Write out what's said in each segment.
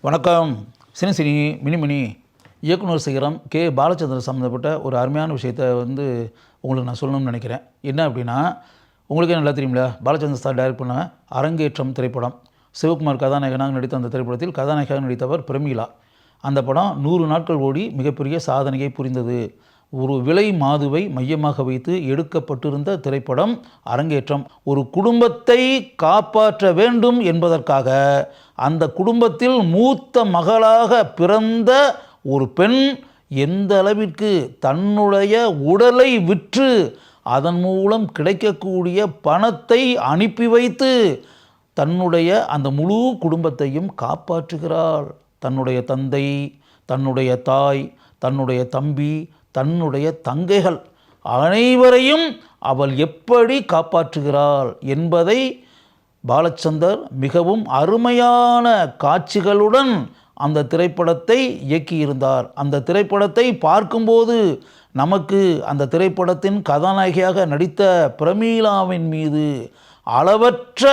வணக்கம். சினி மினிமினி இயக்குனர் சிகரம் கே பாலச்சந்தர் சம்மந்தப்பட்ட ஒரு அருமையான விஷயத்தை உங்களுக்கு நான் சொல்லணும்னு நினைக்கிறேன். என்ன அப்படின்னா, உங்களுக்கே நல்லா தெரியுமில்ல, பாலச்சந்தர் சார் டைரக்ட் பண்ண அரங்கேற்றம் திரைப்படம். சிவகுமார் கதாநாயகனாக நடித்த அந்த திரைப்படத்தில் கதாநாயகனாக நடித்தவர் பிரமீளா. அந்த படம் 100 நாட்கள் ஓடி மிகப்பெரிய சாதனையை புரிந்தது. ஒரு விலை மாதுவை மையமாக வைத்து எடுக்கப்பட்டிருந்த திரைப்படம் அரங்கேற்றம். ஒரு குடும்பத்தை காப்பாற்ற வேண்டும் என்பதற்காக அந்த குடும்பத்தில் மூத்த மகளாக பிறந்த ஒரு பெண் எந்த அளவிற்கு தன்னுடைய உடலை விற்று அதன் மூலம் கிடைக்கக்கூடிய பணத்தை அனுப்பி வைத்து தன்னுடைய அந்த முழு குடும்பத்தையும் காப்பாற்றுகிறாள். தன்னுடைய தந்தை, தன்னுடைய தாய், தன்னுடைய தம்பி, தன்னுடைய தங்கைகள் அனைவரையும் அவள் எப்படி காப்பாற்றுகிறாள் என்பதை பாலச்சந்தர் மிகவும் அருமையான காட்சிகளுடன் அந்த திரைப்படத்தை இயக்கியிருந்தார். அந்த திரைப்படத்தை பார்க்கும்போது நமக்கு அந்த திரைப்படத்தின் கதாநாயகியாக நடித்த பிரமீளாவின் மீது அளவற்ற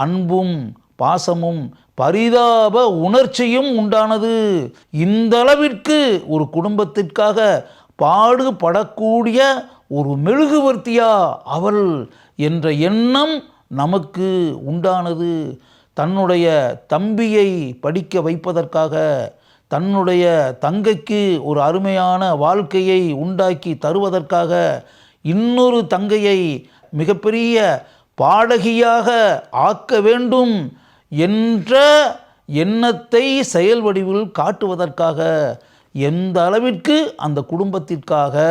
அன்பும் பாசமும் பரிதாப உணர்ச்சியும் உண்டானது. இந்த அளவிற்கு ஒரு குடும்பத்திற்காக பாடுபடக்கூடிய ஒரு மெழுகுவர்த்தியா அவள் என்ற எண்ணம் நமக்கு உண்டானது. தன்னுடைய தம்பியை படிக்க வைப்பதற்காக, தன்னுடைய தங்கைக்கு ஒரு அருமையான வாழ்க்கையை உண்டாக்கி தருவதற்காக, இன்னொரு தங்கையை மிகப்பெரிய பாடகியாக ஆக்க வேண்டும் என்ற எண்ணத்தை செயல் வடிவில் காட்டுவதற்காக எந்த அளவிற்கு அந்த குடும்பத்திற்காக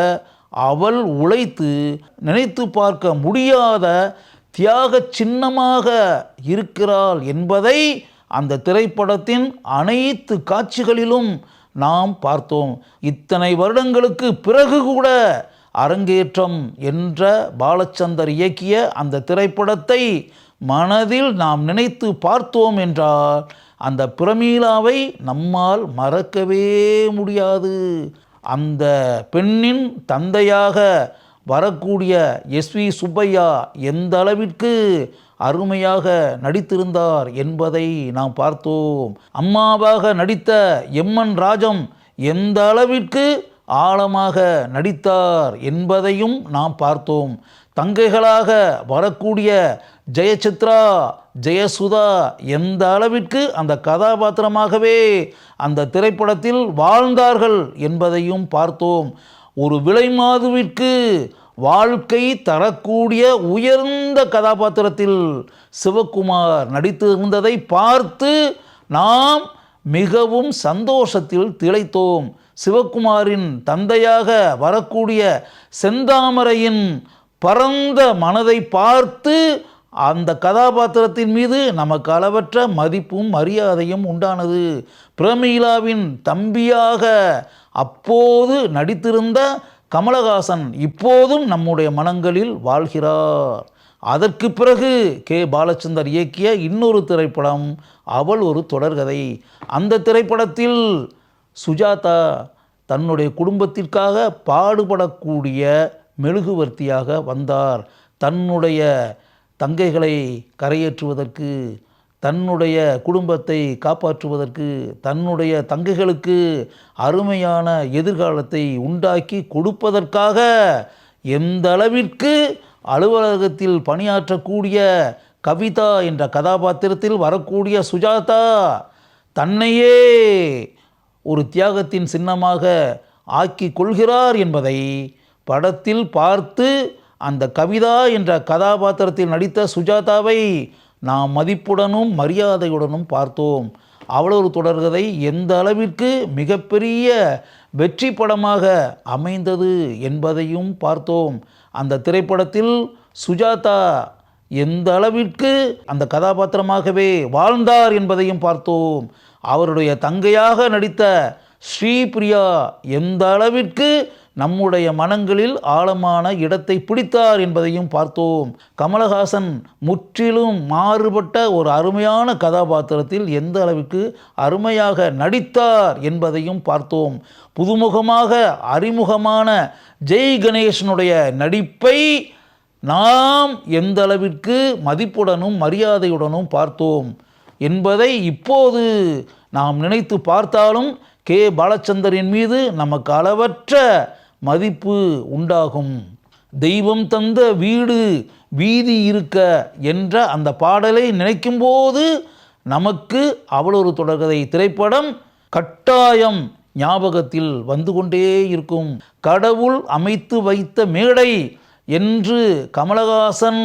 அவள் உழைத்து நினைத்து பார்க்க முடியாத தியாக சின்னமாக இருக்கிறாள் என்பதை அந்த திரைப்படத்தின் அனைத்து காட்சிகளிலும் நாம் பார்த்தோம். இத்தனை வருடங்களுக்கு பிறகு கூட அரங்கேற்றம் என்ற பாலச்சந்தர் இயக்கிய அந்த திரைப்படத்தை மனதில் நாம் நினைத்து பார்த்தோம் என்றால் அந்த பிரமீளாவை நம்மால் மறக்கவே முடியாது. அந்த பெண்ணின் தந்தையாக வரக்கூடிய எஸ்வி சுப்பையா எந்த அளவிற்கு அருமையாக நடித்திருந்தார் என்பதை நாம் பார்த்தோம். அம்மாவாக நடித்த எம்என் ராஜம் எந்த அளவிற்கு ஆழமாக நடித்தார் என்பதையும் நாம் பார்த்தோம். தங்கைகளாக வரக்கூடிய ஜெயசித்ரா, ஜெயசுதா எந்த அளவிற்கு அந்த கதாபாத்திரமாகவே அந்த திரைப்படத்தில் வாழ்ந்தார்கள் என்பதையும் பார்த்தோம். ஒரு விலை மாதுவிற்கு வாழ்க்கை தரக்கூடிய உயர்ந்த கதாபாத்திரத்தில் சிவகுமார் நடித்திருந்ததை பார்த்து நாம் மிகவும் சந்தோஷத்தில் திளைத்தோம். சிவகுமாரின் தந்தையாக வரக்கூடிய செந்தாமரையின் பரந்த மனதை பார்த்து அந்த கதாபாத்திரத்தின் மீது நமக்கு அளவற்ற மதிப்பும் மரியாதையும் உண்டானது. பிரமீளாவின் தம்பியாக அப்போது நடித்திருந்த கமலஹாசன் இப்போதும் நம்முடைய மனங்களில் வாழ்கிறார். அதற்கு பிறகு கே பாலச்சந்தர் இயக்கிய இன்னொரு திரைப்படம் அவள் ஒரு தொடர்கதை. அந்த திரைப்படத்தில் சுஜாதா தன்னுடைய குடும்பத்திற்காக பாடுபடக்கூடிய மெழுகுவர்த்தியாக வந்தார். தன்னுடைய தங்கைகளை கரையேற்றுவதற்கு, தன்னுடைய குடும்பத்தை காப்பாற்றுவதற்கு, தன்னுடைய தங்கைகளுக்கு அருமையான எதிர்காலத்தை உண்டாக்கி கொடுப்பதற்காக எந்த அளவிற்கு அலுவலகத்தில் பணியாற்றக்கூடிய கவிதா என்ற கதாபாத்திரத்தில் வரக்கூடிய சுஜாதா தன்னையே ஒரு தியாகத்தின் சின்னமாக ஆக்கி கொள்கிறார் என்பதை படத்தில் பார்த்து அந்த கவிதா என்ற கதாபாத்திரத்தில் நடித்த சுஜாதாவை நாம் மதிப்புடனும் மரியாதையுடனும் பார்த்தோம். அவளொரு தொடர்கதை எந்த அளவிற்கு மிகப்பெரிய வெற்றி படமாக அமைந்தது என்பதையும் பார்த்தோம். அந்த திரைப்படத்தில் சுஜாதா எந்த அளவிற்கு அந்த கதாபாத்திரமாகவே வாழ்ந்தார் என்பதையும் பார்த்தோம். அவருடைய தங்கையாக நடித்த ஸ்ரீபிரியா எந்த அளவிற்கு நம்முடைய மனங்களில் ஆழமான இடத்தை பிடித்தார் என்பதையும் பார்த்தோம். கமலஹாசன் முற்றிலும் மாறுபட்ட ஒரு அருமையான கதாபாத்திரத்தில் எந்த அளவுக்கு அருமையாக நடித்தார் என்பதையும் பார்த்தோம். புதுமுகமாக அறிமுகமான ஜெய் கணேசனுடைய நடிப்பை நாம் எந்த அளவிற்கு மதிப்புடனும் மரியாதையுடனும் பார்த்தோம். என்பதை இப்போது நாம் நினைத்து பார்த்தாலும் கே பாலச்சந்தரின் மீது நமக்கு அளவற்ற மதிப்பு உண்டாகும். தெய்வம் தந்த வீடு வீதி இருக்க என்ற அந்த பாடலை நினைக்கும்போது நமக்கு அவளொரு தொடர்கதை திரைப்படம் கட்டாயம் ஞாபகத்தில் வந்து கொண்டே இருக்கும். கடவுள் அமைத்து வைத்த மேடை என்று கமலஹாசன்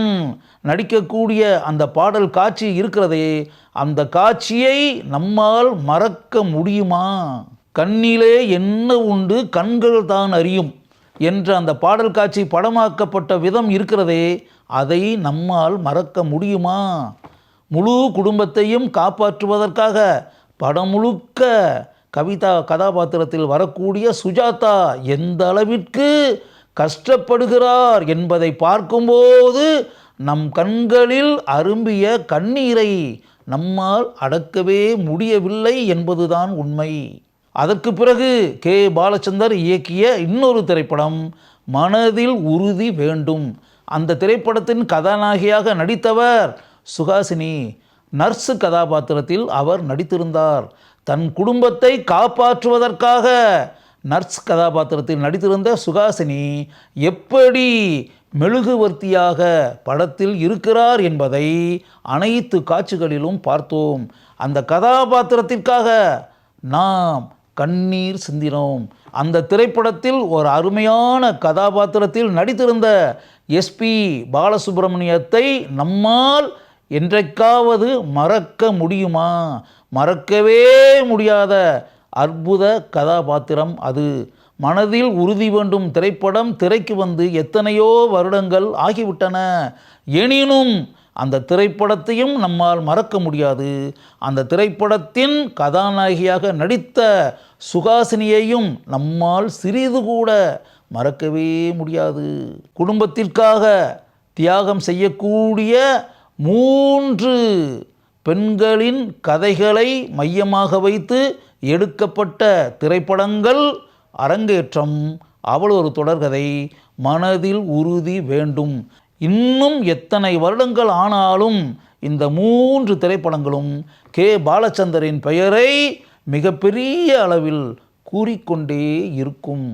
நடிக்கக்கூடிய அந்த பாடல் காட்சி இருக்கிறதே, அந்த காட்சியை நம்மால் மறக்க முடியுமா? கண்ணிலே என்ன உண்டு கண்கள் தான் அறியும் என்ற அந்த பாடல் காட்சி படமாக்கப்பட்ட விதம் இருக்கிறதே, அதை நம்மால் மறக்க முடியுமா? முழு குடும்பத்தையும் காப்பாற்றுவதற்காக படம் முழுக்க கவிதா கதாபாத்திரத்தில் வரக்கூடிய சுஜாதா எந்த அளவிற்கு கஷ்டப்படுகிறார் என்பதை பார்க்கும்போது நம் கண்களில் அரும்பிய கண்ணீரை நம்மால் அடக்கவே முடியவில்லை என்பதுதான் உண்மை. அதற்கு பிறகு கே பாலச்சந்தர் இயக்கிய இன்னொரு திரைப்படம் மனதில் உறுதி வேண்டும். அந்த திரைப்படத்தின் கதாநாயகியாக நடித்தவர் சுஹாசினி. நர்ஸு கதாபாத்திரத்தில் அவர் நடித்திருந்தார். தன் குடும்பத்தை காப்பாற்றுவதற்காக நர்ஸ் கதாபாத்திரத்தில் நடித்திருந்த சுஹாசினி எப்படி மெழுகுவர்த்தியாக படத்தில் இருக்கிறார் என்பதை அனைத்து காட்சிகளிலும் பார்த்தோம். அந்த கதாபாத்திரத்திற்காக நாம் கண்ணீர் சிந்தினோம். அந்த திரைப்படத்தில் ஒரு அருமையான கதாபாத்திரத்தில் நடித்திருந்த எஸ்பி பாலசுப்ரமணியத்தை நம்மால் என்றைக்காவது மறக்க முடியுமா? மறக்கவே முடியாத அற்புத கதாபாத்திரம் அது. மனதில் உறுதி வேண்டும் திரைப்படம் திரைக்கு வந்து எத்தனையோ வருடங்கள் ஆகிவிட்டன. எனினும் அந்த திரைப்படத்தையும் நம்மால் மறக்க முடியாது. அந்த திரைப்படத்தின் கதாநாயகியாக நடித்த சுஹாசினியையும் நம்மால் சிறிது கூட மறக்கவே முடியாது. குடும்பத்திற்காக தியாகம் செய்யக்கூடிய 3 பெண்களின் கதைகளை மையமாக வைத்து எடுக்கப்பட்ட திரைப்படங்கள் அரங்கேற்றம், அவளொரு தொடர்கதை, மனதில் உறுதி வேண்டும். இன்னும் எத்தனை வருடங்கள் ஆனாலும் இந்த 3 திரைப்படங்களும் கே பாலச்சந்தரின் பெயரை மிகப்பெரிய அளவில் கூறிக்கொண்டே இருக்கும்.